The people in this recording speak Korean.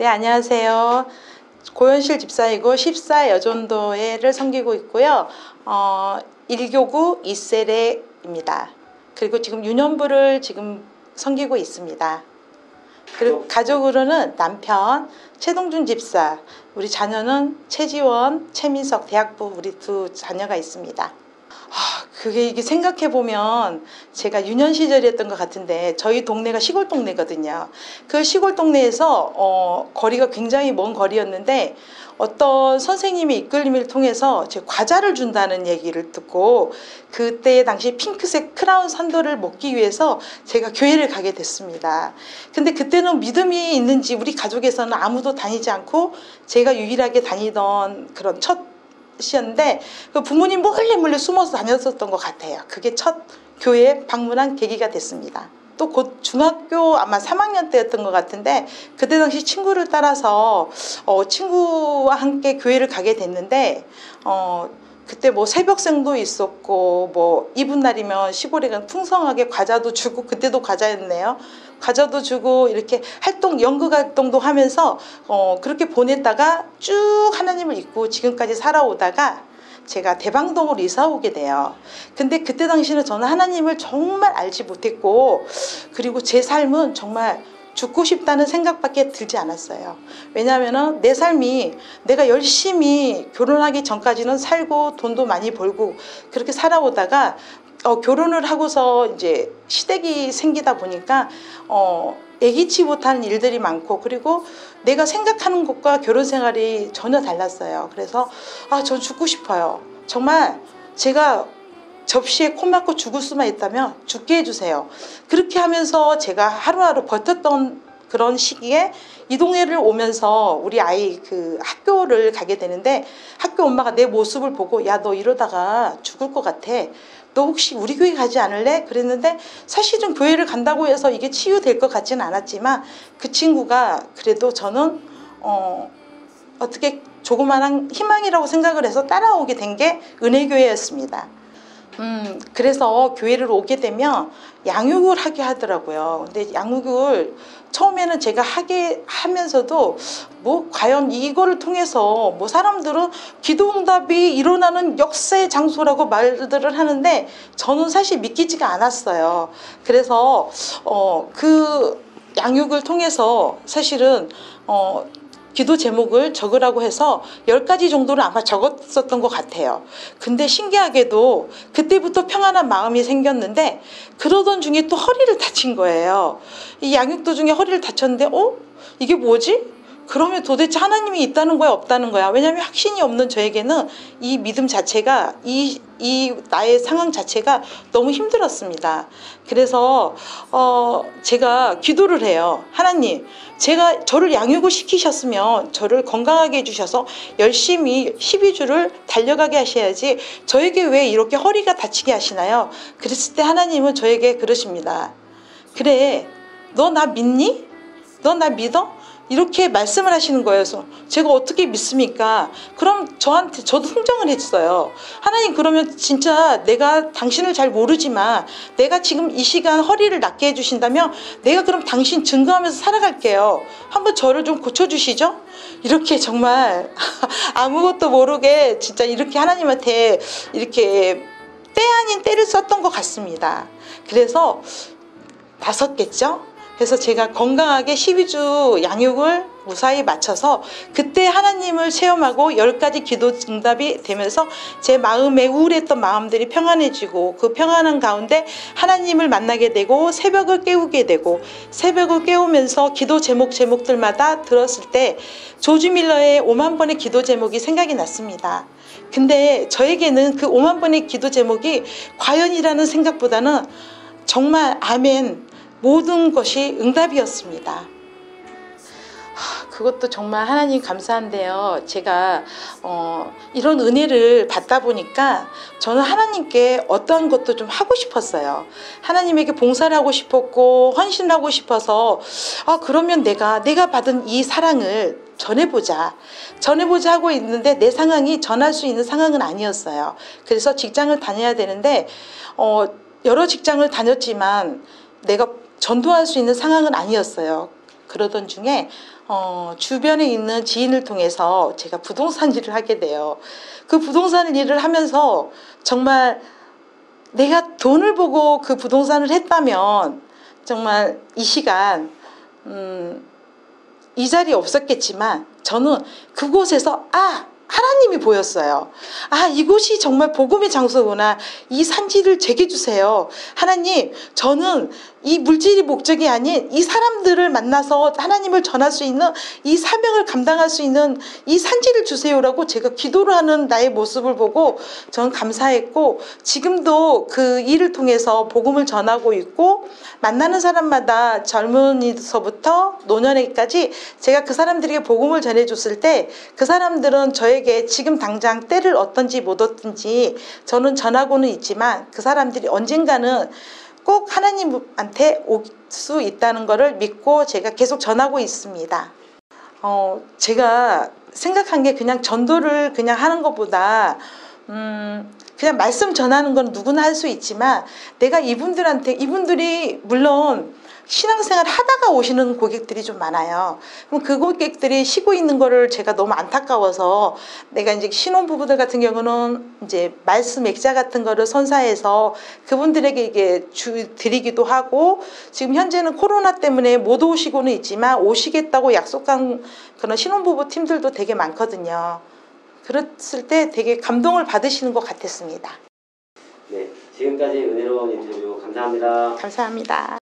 네, 안녕하세요. 고현실 집사이고 14여전도회를 섬기고 있고요. 1교구 2세례입니다. 그리고 지금 유년부를 지금 섬기고 있습니다. 그리고 가족으로는 남편 최동준 집사, 우리 자녀는 최지원, 최민석, 대학부 우리 두 자녀가 있습니다. 그게 이게 생각해보면 제가 유년 시절이었던 것 같은데, 저희 동네가 시골 동네거든요. 그 시골 동네에서 거리가 굉장히 먼 거리였는데, 어떤 선생님의 이끌림을 통해서 제 과자를 준다는 얘기를 듣고, 그때 당시 핑크색 크라운 산도를 먹기 위해서 제가 교회를 가게 됐습니다. 근데 그때는 믿음이 있는지 우리 가족에서는 아무도 다니지 않고 제가 유일하게 다니던 그런 첫 시였는데, 그 부모님 몰래 숨어서 다녔었던 것 같아요. 그게 첫 교회에 방문한 계기가 됐습니다. 또 곧 중학교 아마 3학년 때였던 것 같은데, 그때 당시 친구를 따라서 친구와 함께 교회를 가게 됐는데, 그때 뭐 새벽생도 있었고, 뭐 이분 날이면 시골에 가면 풍성하게 과자도 주고, 그때도 과자였네요. 과자도 주고 이렇게 연극 활동도 하면서 그렇게 보냈다가 쭉 하나님을 잊고 지금까지 살아오다가 제가 대방동으로 이사 오게 돼요. 근데 그때 당시는 저는 하나님을 정말 알지 못했고, 그리고 제 삶은 정말 죽고 싶다는 생각밖에 들지 않았어요. 왜냐하면 내 삶이 내가 열심히 결혼하기 전까지는 살고 돈도 많이 벌고 그렇게 살아오다가 결혼을 하고서 이제 시댁이 생기다 보니까 예기치 못한 일들이 많고, 그리고 내가 생각하는 것과 결혼 생활이 전혀 달랐어요. 그래서 전 죽고 싶어요. 정말 제가 접시에 코 막고 죽을 수만 있다면 죽게 해주세요. 그렇게 하면서 제가 하루하루 버텼던 그런 시기에 이 동네를 오면서 우리 아이 그 학교를 가게 되는데, 학교 엄마가 내 모습을 보고 야, 너 이러다가 죽을 것 같아. 너 혹시 우리 교회 가지 않을래? 그랬는데, 사실은 교회를 간다고 해서 이게 치유될 것 같지는 않았지만, 그 친구가 그래도 저는 어떻게 조그마한 희망이라고 생각을 해서 따라오게 된 게 은혜교회였습니다. 그래서 교회를 오게 되면 양육을 하게 하더라고요. 근데 양육을 처음에는 제가 하게 하면서도 뭐 과연 이거를 통해서 뭐 사람들은 기도응답이 일어나는 역사의 장소라고 말들을 하는데, 저는 사실 믿기지가 않았어요. 그래서 그 양육을 통해서 사실은 기도 제목을 적으라고 해서 10가지 정도를 아마 적었었던 것 같아요. 근데 신기하게도 그때부터 평안한 마음이 생겼는데, 그러던 중에 또 허리를 다친 거예요. 이 양육 도중에 허리를 다쳤는데 이게 뭐지? 그러면 도대체 하나님이 있다는 거야, 없다는 거야? 왜냐하면 확신이 없는 저에게는 이 믿음 자체가, 이 나의 상황 자체가 너무 힘들었습니다. 그래서 제가 기도를 해요. 하나님, 저를 양육을 시키셨으면 저를 건강하게 해주셔서 열심히 12주를 달려가게 하셔야지 저에게 왜 이렇게 허리가 다치게 하시나요? 그랬을 때 하나님은 저에게 그러십니다. 그래, 너 나 믿니? 너 나 믿어? 이렇게 말씀을 하시는 거예요. 그래서 제가 어떻게 믿습니까? 그럼 저도 흥정을 했어요. 하나님, 그러면 진짜 내가 당신을 잘 모르지만 내가 지금 이 시간 허리를 낫게 해주신다면 내가 그럼 당신 증거하면서 살아갈게요. 한번 저를 좀 고쳐주시죠? 이렇게 정말 아무것도 모르게 진짜 이렇게 하나님한테 이렇게 때 아닌 때를 썼던 것 같습니다. 그래서 5개죠? 그래서 제가 건강하게 12주 양육을 무사히 마쳐서 그때 하나님을 체험하고 10가지 기도 응답이 되면서 제 마음에 우울했던 마음들이 평안해지고, 그 평안한 가운데 하나님을 만나게 되고 새벽을 깨우게 되고, 새벽을 깨우면서 기도 제목들마다 들었을 때 조지 밀러의 5만 번의 기도 제목이 생각이 났습니다. 근데 저에게는 그 5만 번의 기도 제목이 과연이라는 생각보다는 정말 아멘, 모든 것이 응답이었습니다. 그것도 정말 하나님 감사한데요. 제가 이런 은혜를 받다 보니까 저는 하나님께 어떠한 것도 좀 하고 싶었어요. 하나님에게 봉사를 하고 싶었고 헌신하고 싶어서 그러면 내가 받은 이 사랑을 전해보자 하고 있는데, 내 상황이 전할 수 있는 상황은 아니었어요. 그래서 직장을 다녀야 되는데 여러 직장을 다녔지만 내가 전도할 수 있는 상황은 아니었어요. 그러던 중에 주변에 있는 지인을 통해서 제가 부동산 일을 하게 돼요. 그 부동산 일을 하면서 정말 내가 돈을 보고 그 부동산을 했다면 정말 이 시간 이 자리에 없었겠지만 저는 그곳에서 하나님이 보였어요. 이곳이 정말 복음의 장소구나. 이 산지를 제게 주세요. 하나님, 저는 이 물질이 목적이 아닌 이 사람들을 만나서 하나님을 전할 수 있는 이 사명을 감당할 수 있는 이 산지를 주세요라고 제가 기도를 하는 나의 모습을 보고 저는 감사했고, 지금도 그 일을 통해서 복음을 전하고 있고, 만나는 사람마다 젊은이서부터 노년에까지 제가 그 사람들에게 복음을 전해줬을 때 그 사람들은 저에게 지금 당장 때를 얻든지 못 얻든지 저는 전하고는 있지만 그 사람들이 언젠가는 꼭 하나님한테 올 수 있다는 것을 믿고 제가 계속 전하고 있습니다. 제가 생각한 게 그냥 전도를 그냥 하는 것보다 그냥 말씀 전하는 건 누구나 할 수 있지만 내가 이분들이 물론 신앙생활 하다가 오시는 고객들이 좀 많아요. 그럼 그 고객들이 쉬고 있는 거를 제가 너무 안타까워서 내가 이제 신혼부부들 같은 경우는 이제 말씀 액자 같은 거를 선사해서 그분들에게 이게 드리기도 하고, 지금 현재는 코로나 때문에 못 오시고는 있지만 오시겠다고 약속한 그런 신혼부부 팀들도 되게 많거든요. 그랬을 때 되게 감동을 받으시는 것 같았습니다. 네, 지금까지 은혜로운 인터뷰 감사합니다. 감사합니다.